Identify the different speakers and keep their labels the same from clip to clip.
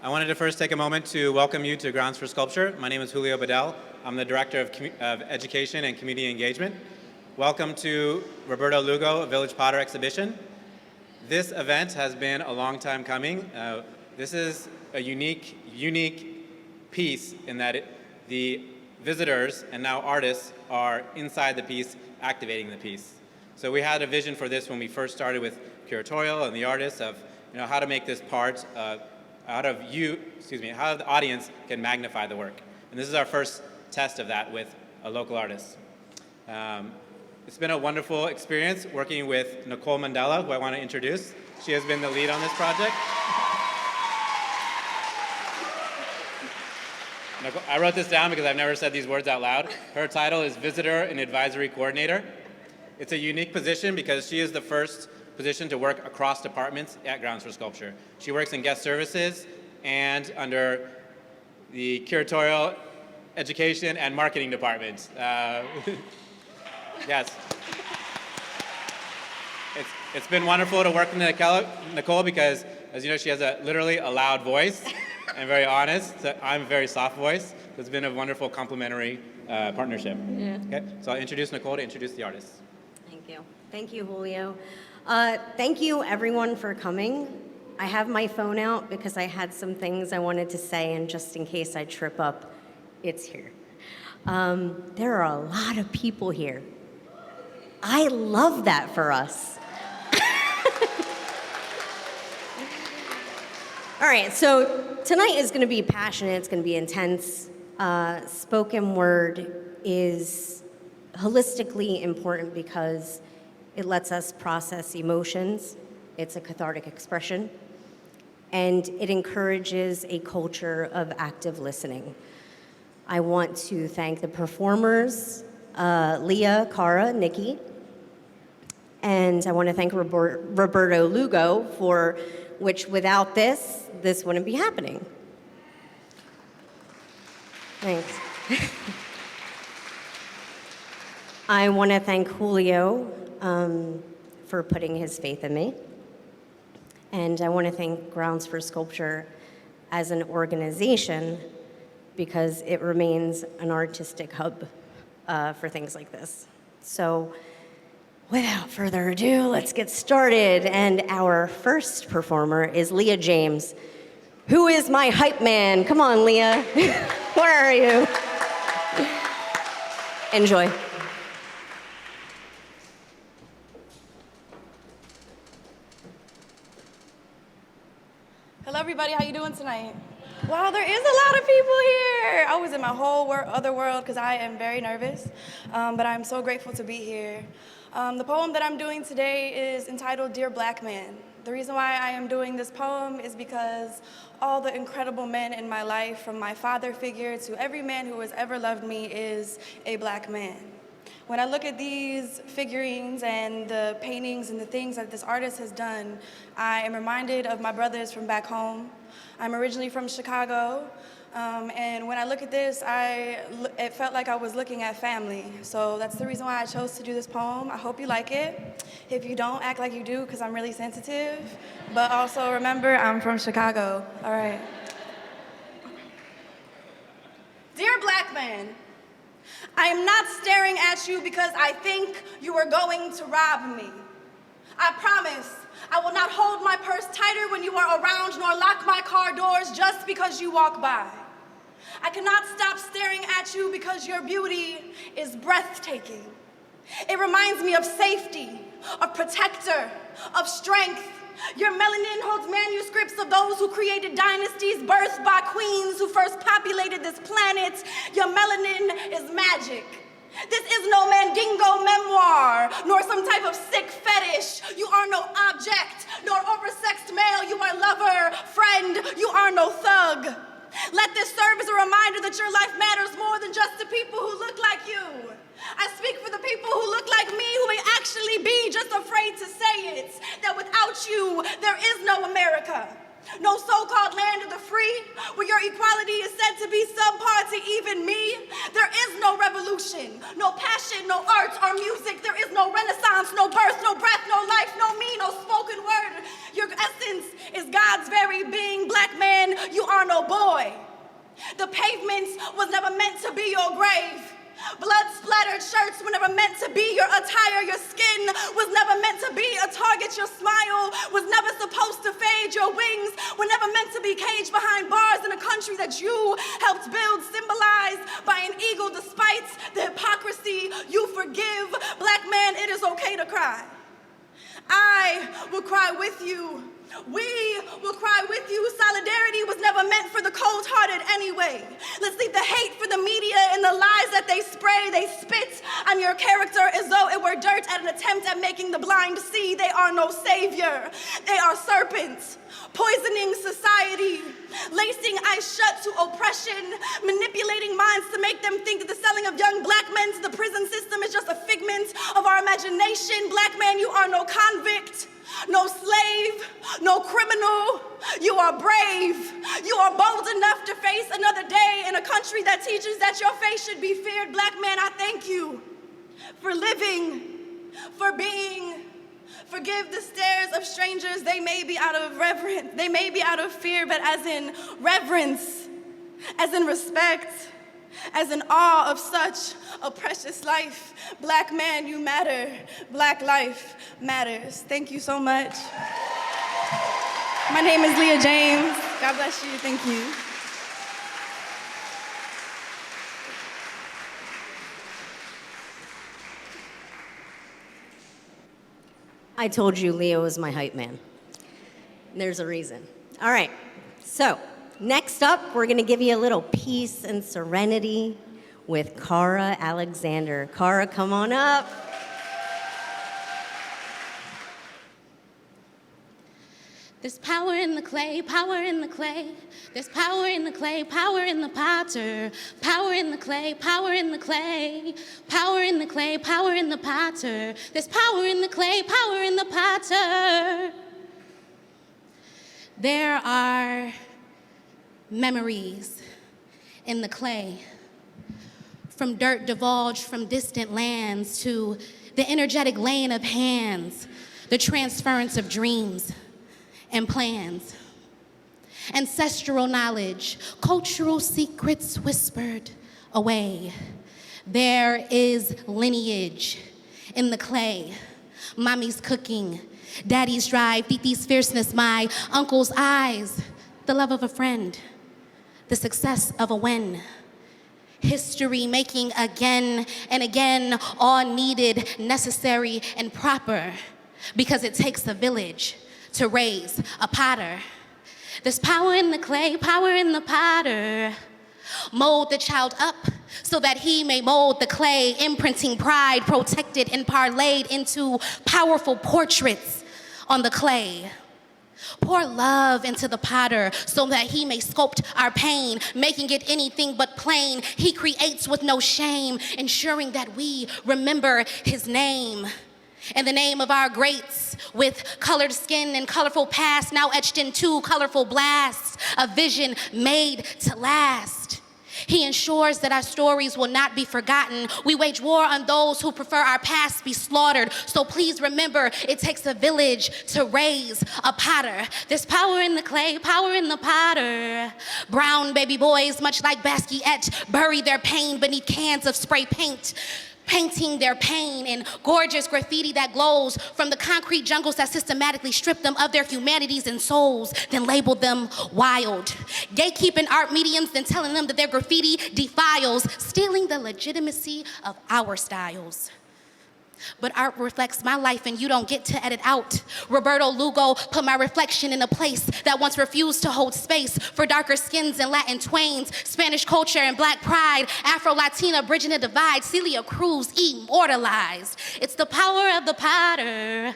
Speaker 1: I wanted to first take a moment to welcome you to Grounds for Sculpture. My name is Julio Bedell. I'm the Director of Education and Community Engagement. Welcome to Roberto Lugo Village Potter Exhibition. This event has been a long time coming. This is a unique piece in that the visitors and now artists are inside the piece, activating the piece. So we had a vision for this when we first started with curatorial and the artists of how to make this part how the audience can magnify the work. And this is our first test of that with a local artist. It's been a wonderful experience working with Nicole Mandela, who I want to introduce. She has been the lead on this project. I wrote this down because I've never said these words out loud. Her title is Visitor and Advisory Coordinator. It's a unique position because she is the first position to work across departments at Grounds for Sculpture. She works in guest services and under the curatorial, education, and marketing departments. Yes. It's been wonderful to work with Nicole because, as you know, she has literally a loud voice and very honest. So I'm a very soft voice. So it's been a wonderful complementary partnership.
Speaker 2: Yeah.
Speaker 1: Okay, so I'll introduce Nicole to introduce the artists.
Speaker 2: Thank you. Thank you, Julio. Thank you, everyone, for coming. I have my phone out because I had some things I wanted to say, and just in case I trip up, it's here. There are a lot of people here. I love that for us. All right, so tonight is going to be passionate, it's going to be intense. Spoken word is holistically important because it lets us process emotions. It's a cathartic expression. And it encourages a culture of active listening. I want to thank the performers, Leah, Cara, Nikki. And I want to thank Roberto Lugo, for which without this wouldn't be happening. Thanks. I want to thank Julio for putting his faith in me. And I want to thank Grounds for Sculpture as an organization because it remains an artistic hub for things like this. So without further ado, let's get started. And our first performer is Leah James, who is my hype man. Come on, Leah. Where are you? Enjoy.
Speaker 3: Hello, everybody. How you doing tonight? Wow, there is a lot of people here. I was in my whole other world because I am very nervous, but I'm so grateful to be here. The poem that I'm doing today is entitled Dear Black Man. The reason why I am doing this poem is because all the incredible men in my life, from my father figure to every man who has ever loved me, is a black man. When I look at these figurines and the paintings and the things that this artist has done, I am reminded of my brothers from back home. I'm originally from Chicago, and when I look at this, it felt like I was looking at family. So that's the reason why I chose to do this poem. I hope you like it. If you don't, act like you do, because I'm really sensitive. But also remember, I'm from Chicago. All right. Dear black man, I am not staring at you because I think you are going to rob me. I promise I will not hold my purse tighter when you are around, nor lock my car doors just because you walk by. I cannot stop staring at you because your beauty is breathtaking. It reminds me of safety, of protector, of strength. Your melanin holds manuscripts of those who created dynasties birthed by queens who first populated this planet. Your melanin is magic. This is no Mandingo memoir, nor some type of sick fetish. You are no object, nor oversexed male. You are lover, friend. You are no thug. Let this serve as a reminder that your life matters more than just the people who look like you. I speak for the people who look like me, who may actually be just afraid to say it, that without you, there is no America. No so-called land of the free, where your equality is said to be subpar to even me. There is no revolution, no passion, no art or music. There is no renaissance, no birth, no breath, no life, no me, no spoken word. Your essence is God's very being. Black man, you are was never meant to be your grave. Blood-splattered shirts were never meant to be your attire. Your skin was never meant to be a target. Your smile was never supposed to fade. Your wings were never meant to be caged behind bars in a country that you helped build, symbolized by an eagle. Despite the hypocrisy, you forgive. Black man, it is okay to cry. I will cry with you. We will cry with you. Solidarity was never meant for the cold-hearted anyway. Let's leave the hate for the media and the lies that they spray. They spit on your character as though it were dirt at an attempt at making the blind see. They are no savior. They are serpents, poisoning society, lacing eyes shut to oppression, manipulating minds to make them think that the selling of young black men to the prison system is just a figment of our imagination. Black man, you are no convict, no slave, no criminal. You are brave. You are bold enough to face another day in a country that teaches that your face should be feared. Black man, I thank you for living, for being. Forgive the stares of strangers. They may be out of reverence, they may be out of fear, but as in reverence, as in respect, as in awe of such a precious life. Black man, you matter. Black life matters. Thank you so much. My name is Leah James. God bless you. Thank you.
Speaker 2: I told you Leo was my hype man. There's a reason. All right, so next up, we're gonna give you a little peace and serenity with Takara Alexander. Kara, come on up.
Speaker 4: There's power in the clay, power in the clay. There's power in the clay, power in the potter. Power in the clay, power in the clay. Power in the clay, power in the potter. There's power in the clay, power in the potter. There are memories in the clay, from dirt divulged from distant lands to the energetic laying of hands, the transference of dreams and plans, ancestral knowledge, cultural secrets whispered away. There is lineage in the clay, mommy's cooking, daddy's drive, titi's fierceness, my uncle's eyes, the love of a friend, the success of a win. History making again and again all needed, necessary, and proper, because it takes a village to raise a potter. There's power in the clay, power in the potter. Mold the child up so that he may mold the clay, imprinting pride, protected and parlayed into powerful portraits on the clay. Pour love into the potter so that he may sculpt our pain, making it anything but plain. He creates with no shame, ensuring that we remember his name. In the name of our greats, with colored skin and colorful past, now etched into colorful blasts, a vision made to last. He ensures that our stories will not be forgotten. We wage war on those who prefer our past be slaughtered. So please remember, it takes a village to raise a potter. There's power in the clay, power in the potter. Brown baby boys, much like Basquiat, bury their pain beneath cans of spray paint, painting their pain in gorgeous graffiti that glows from the concrete jungles that systematically strip them of their humanities and souls, then label them wild. Gatekeeping art mediums, then telling them that their graffiti defiles, stealing the legitimacy of our styles. But art reflects my life and you don't get to edit out. Roberto Lugo put my reflection in a place that once refused to hold space for darker skins and Latin twains, Spanish culture and black pride, Afro-Latina bridging the divide, Celia Cruz immortalized. It's the power of the potter.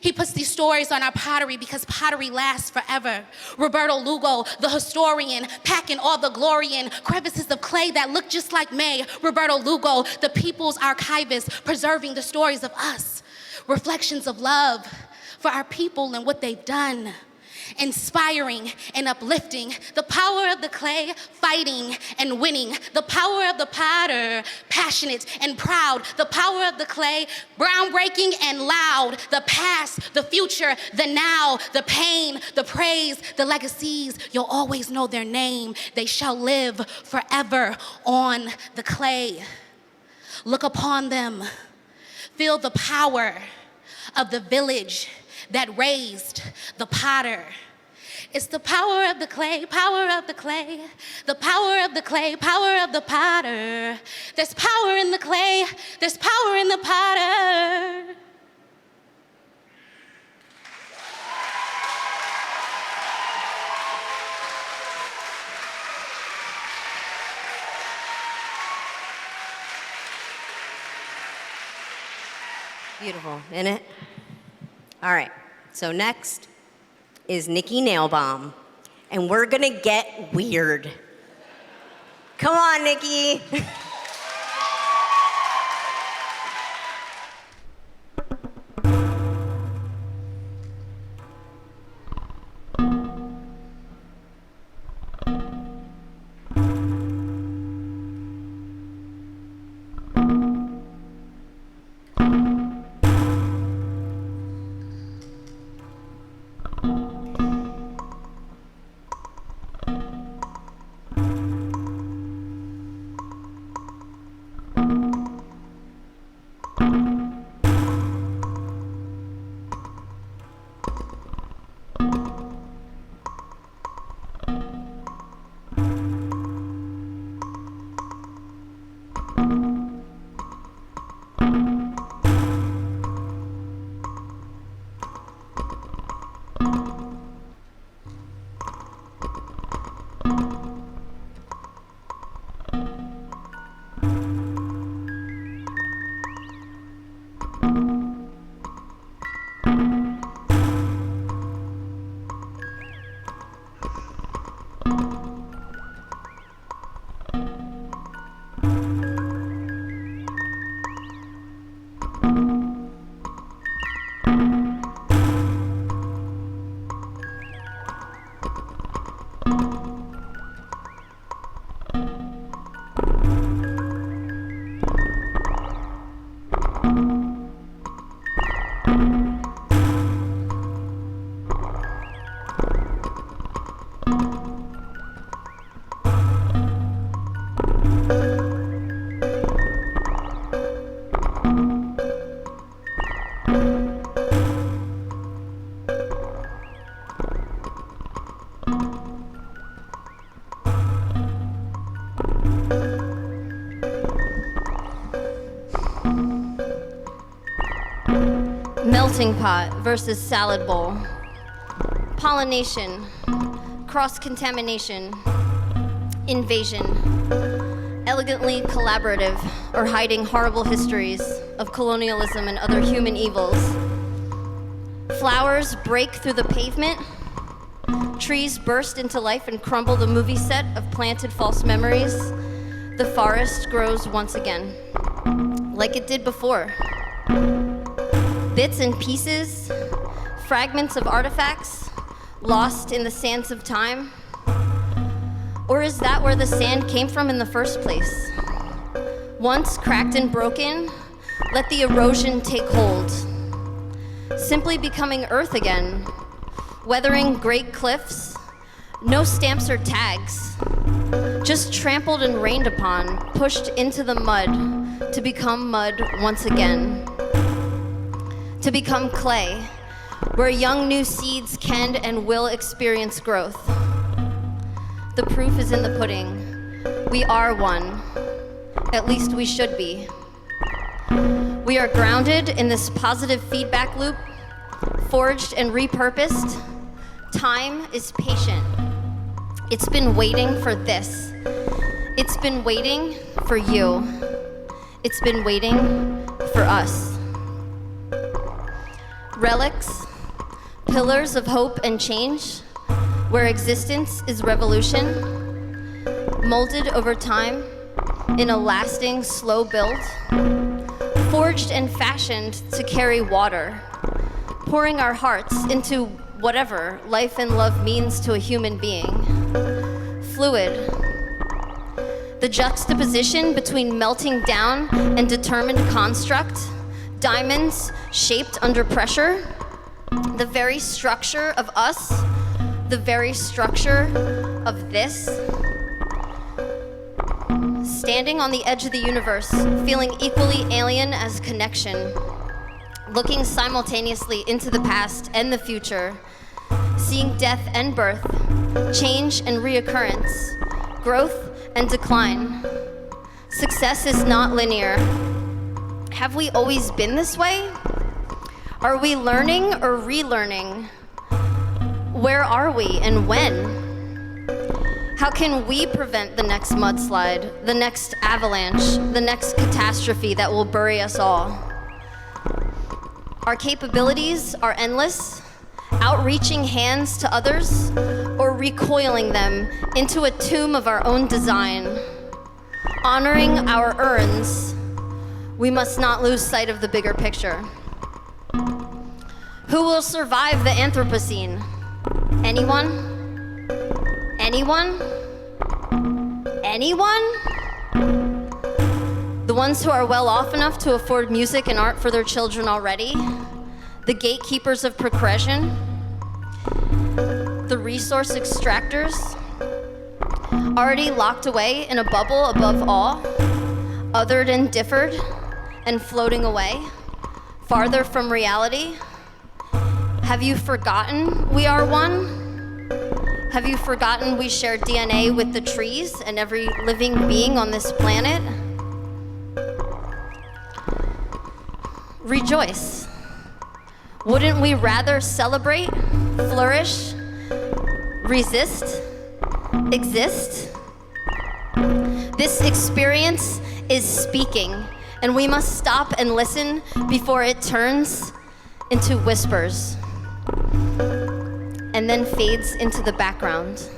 Speaker 4: He puts these stories on our pottery because pottery lasts forever. Roberto Lugo, the historian, packing all the glory in crevices of clay that look just like May. Roberto Lugo, the people's archivist, preserving the stories of us. Reflections of love for our people and what they've done. inspiring and uplifting. The power of the clay, fighting and winning. The power of the potter, passionate and proud. The power of the clay, groundbreaking and loud. The past, the future, the now, the pain, the praise, the legacies. You'll always know their name. They shall live forever on the clay. Look upon them. Feel the power of the village that raised the potter. It's the power of the clay, power of the clay, the power of the clay, power of the potter. There's power in the clay, there's power in the potter.
Speaker 2: Beautiful, isn't it? All right, so next is Nikki Nalbone, and we're gonna get weird. Come on, Nikki. Melting pot versus salad bowl. Pollination, cross-contamination, invasion, elegantly collaborative or hiding horrible histories of colonialism and other human evils. Flowers break through the pavement, trees burst into life and crumble the movie set of planted false memories. The forest grows once again, like it did before. Bits and pieces, fragments of artifacts, lost in the sands of time? Or is that where the sand came from in the first place? Once cracked and broken, let the erosion take hold. Simply becoming earth again, weathering great cliffs, no stamps or tags, just trampled and rained upon, pushed into the mud to become mud once again. To become clay, where young new seeds can and will experience growth. The proof is in the pudding. We are one. At least we should be. We are grounded in this positive feedback loop, forged and repurposed. Time is patient. It's been waiting for this. It's been waiting for you. It's been waiting for us. Relics, pillars of hope and change, where existence is revolution, molded over time in a lasting, slow build, forged and fashioned to carry water, pouring our hearts into
Speaker 5: whatever life and love means to a human being. Fluid. The juxtaposition between melting down and determined construct, diamonds shaped under pressure, the very structure of us, the very structure of this. Standing on the edge of the universe, feeling equally alien as connection, looking simultaneously into the past and the future, seeing death and birth, change and reoccurrence, growth and decline. Success is not linear. Have we always been this way? Are we learning or relearning? Where are we and when? How can we prevent the next mudslide, the next avalanche, the next catastrophe that will bury us all? Our capabilities are endless, outreaching hands to others, or recoiling them into a tomb of our own design. Honoring our urns, we must not lose sight of the bigger picture. Who will survive the Anthropocene? Anyone? Anyone? Anyone? The ones who are well off enough to afford music and art for their children already? The gatekeepers of progression? The resource extractors? Already locked away in a bubble above all, othered and differed, and floating away, farther from reality? Have you forgotten we are one? Have you forgotten we share DNA with the trees and every living being on this planet? Rejoice. Wouldn't we rather celebrate, flourish, resist, exist? This experience is speaking, and we must stop and listen before it turns into whispers and then fades into the background.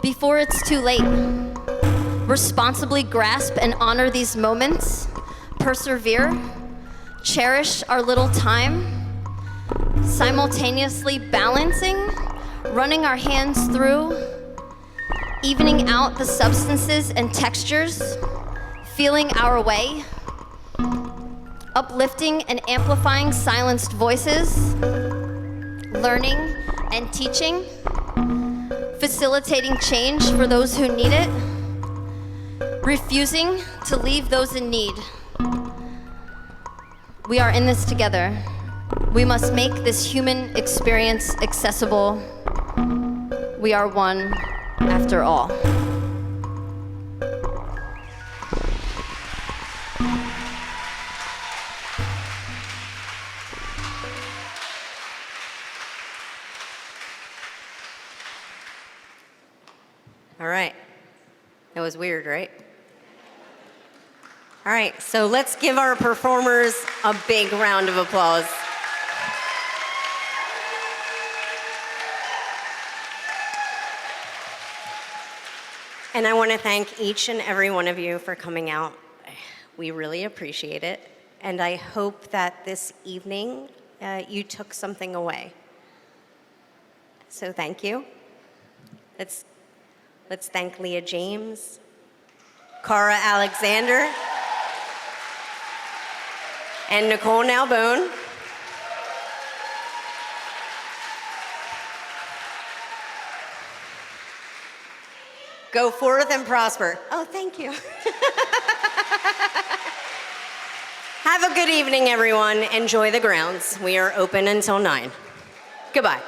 Speaker 5: Before it's too late, responsibly grasp and honor these moments, persevere, cherish our little time, simultaneously balancing, running our hands through, evening out the substances and textures, feeling our way, uplifting and amplifying silenced voices, learning and teaching, facilitating change for those who need it, refusing to leave those in need. We are in this together. We must make this human experience accessible. We are one after all.
Speaker 2: All right. That was weird, right? All right, so let's give our performers a big round of applause. And I want to thank each and every one of you for coming out. We really appreciate it. And I hope that this evening you took something away. So thank you. Let's thank Leah James, Takara Alexander, and Nikki Nalbone. Go forth and prosper. Oh, thank you. Have a good evening, everyone. Enjoy the grounds. We are open until 9. Goodbye.